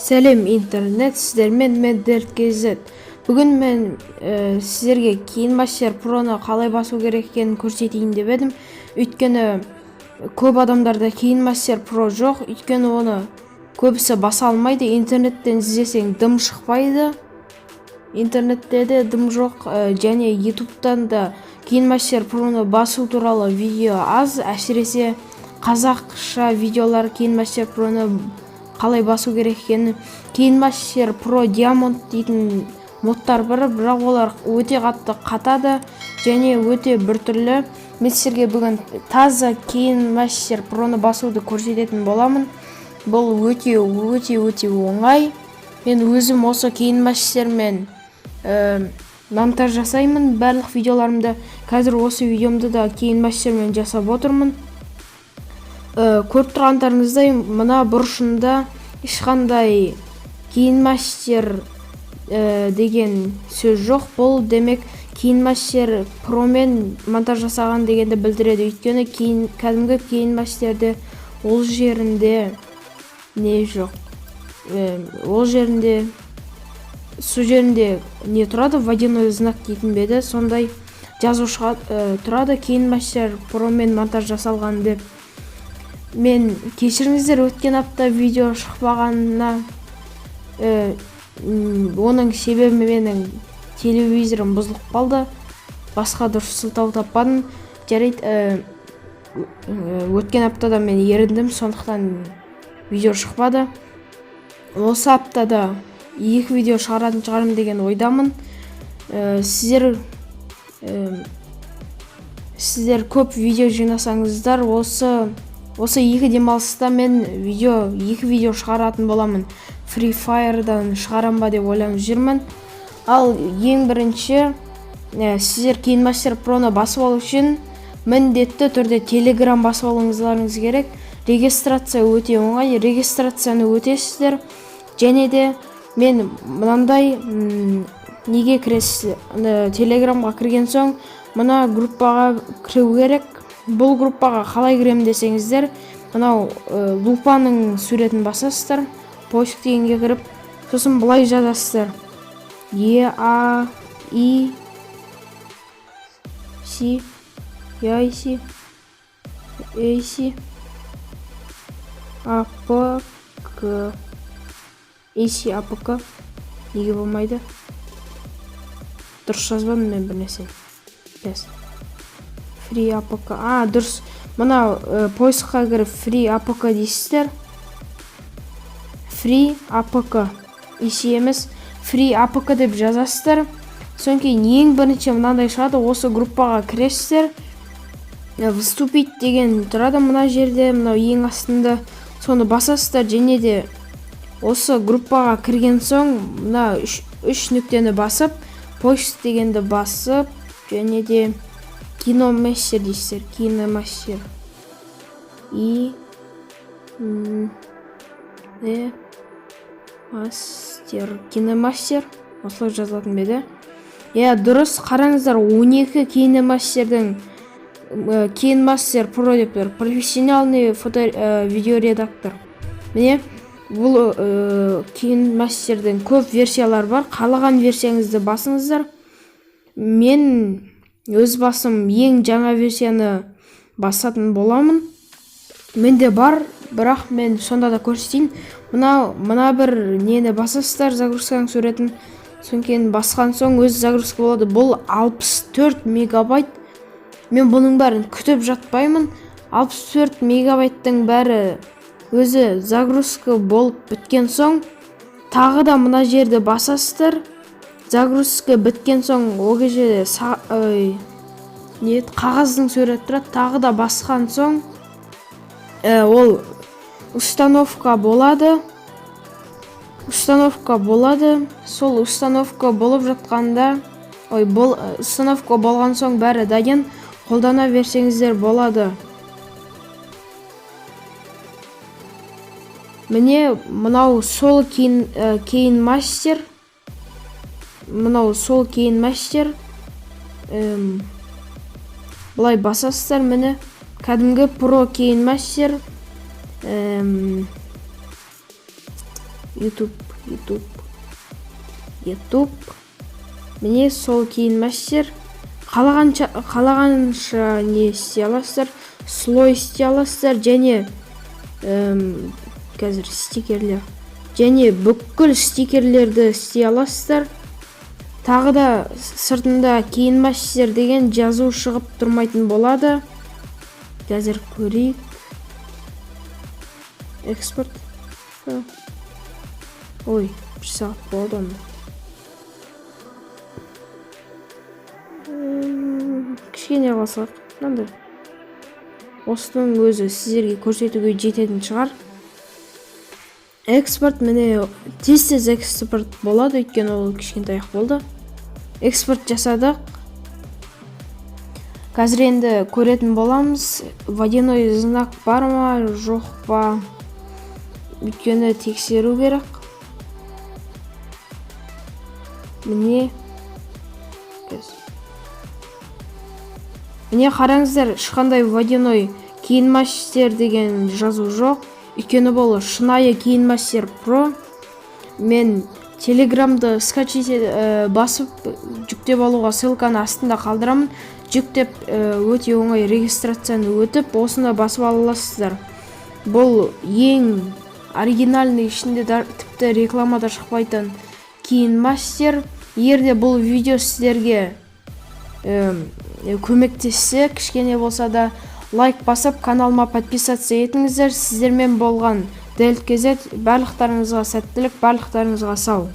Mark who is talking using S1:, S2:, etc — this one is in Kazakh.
S1: Сәлем интернет, сіздермен мен Дерт.kz. Бүгін мен сіздерге KineMaster Pro'ны қалай басу керек екенін көрсетейін деп едім. Өйткені көп адамдарда KineMaster Pro жоқ, өйткені оны көбісі баса алмайды. Интернеттен іздесең дым шықпайды. Интернетте де дым жоқ, және YouTube'тан да KineMaster Pro'ны басу туралы видео аз, әсіресе қазақша видеолар KineMaster Pro'ны қалай басу керек екенін. KineMaster Pro Diamond дейтін модтар бар, бірақ олар өте қатты қатады және өте біртүрлі. Мен сіздерге бүгін таза KineMaster Pro'ны басуды көрсететін боламын. Бұл өте оңай. Мен өзім осы KineMasterмен монтаж жасаймын. Барлық видеоларымды қазір осы видеомды да KineMasterмен жасап отырмын. Көріп тұрғандарыңыздай, мына бұрышында ешқандай KineMaster деген сөз жоқ. Бұл демек KineMaster Pro'мен монтаж жасаған дегенді білдіреді. Өйткені кәдімгі KineMaster'де ол жерінде не жоқ. Ол жерінде су жерінде не тұрады, водяной знак дейтін беді. Сондай жазушыға тұрады KineMaster Pro'мен монтаж жасалған деп. Мен кешіріңіздер, өткен апта видео шықпағанына. Оның себебі менің телевизорым бұзылып қалды. Басқа дұрыс сылтау таппадым. Жарайды, өткен аптада мен еріндім, сондықтан видео шықпады. Осы аптада 2 видео шығаратын шығарым деген ойдамын. Сіздер көп видео жинасаңыздар, осы 2 демалыста мен 2 видео шығаратын боламын. Free Fire'дан шығарам ба деп ойланып жүрмін. Ал ең бірінші, сіздер KineMaster Pro'ны басып алу үшін міндетті түрде Telegram басып алуыңыздарыңыз керек. Регистрация өте оңай. Регистрацияны өтесіздер. Және де мен мынандай неге кіресіз? Telegramға кірген соң мына группаға кіру керек. Бұл группаға қалай кірем десеңіздер, мынау лупаның суретін басасыздар, поиск дегенге кіріп, сосын былай жазасыздар: APK неге болмайды? Дұрыс жазбадым мен бір нәрсе. Free APK. Дұрыс. Мына поискқа кіріп Free APK дейсіздер. Free APK. емес, Free APK деп жазасыздар. Соң кейін ең бірінші мынандай шығады, осы группаға кіресіздер. Вступить деген тұрады мына жерде, мынау ең астында. Соны басасыздар, және де осы группаға кірген соң мына 3 нүктені басып, поиск дегенді басып, және де KineMaster дейсіздер. KineMaster. KineMaster. Осылай жазылатын беді. Дұрыс, қараңыздар, 12 KineMaster Pro деп тұр. Профессиональный видеоредактор. Міне, бұл KineMaster'дің көп версиялар бар. Қалаған версияңызды басыңыздар. Мен өз басым ең жаңа версияны басатын боламын. Менде бар, бірақ мен сонда да көрсетейін. Мына бір нені басасыздар, загрузканың суретін. Соң кейін басқан соң өз загрузка болады. Бұл 64 мегабайт. Мен бұның бәрін күтіп жатпаймын. 64 мегабайттың бәрі өзі загрузка болып біткен соң, тағы да мына жерді басасыздар. Загрузка біткен соң ол кезде қағаздың суреті тұрады. Тағы да басқан соң ол установка болады. Сол установка болып жатқанда, установка болған соң бәрі дайын, қолдана берсеңіздер болады. Міне, мынау сол KineMaster. Бұлай басасыздар, міне, кәдімгі Pro KineMaster. YouTube. Міне сол киін мастер. Қалағанша не істей аласыздар, слой істей аласыздар, және қазір стикерлер, және бүкіл стикерлерді істей аласыздар. Тағы да сыртында киін мастер деген жазу шығып тұрмайтын болады. Қазір көрейік. Экспорт. Ой, бір сағат болды оны. Кішкене қалсақ, мынандай. Осының өзі сіздерге көрсетуге жететін шығар. Экспорт, міне тез экспорт болады, өйткені ол кішкентайық болды. Экспорт жасадық. Қазір енді көретін боламыз, водяной знак бар ма, жоқ па. Өйткені тексеру керек. Міне қараңыздар, ешқандай водяной киін мастер деген жазу жоқ. Өйткені бұл шынайы киін мастер Pro. Мен телеграмды басып жүктеп алуға ссылканы астында қалдырамын. Жүктеп өте оңай регистрацияны өтіп, осында басып аласыздар. Бұл ең оригинальный, ішінде тіпті рекламада шықпайтын киін мастер. Егерде бұл видео сіздерге көмектессе, кішкене болса да лайк басып, каналыма подписация етіңіздер. Сіздермен болған Delft KZ, барлықтарыңызға сәттілік, барлықтарыңызға сау.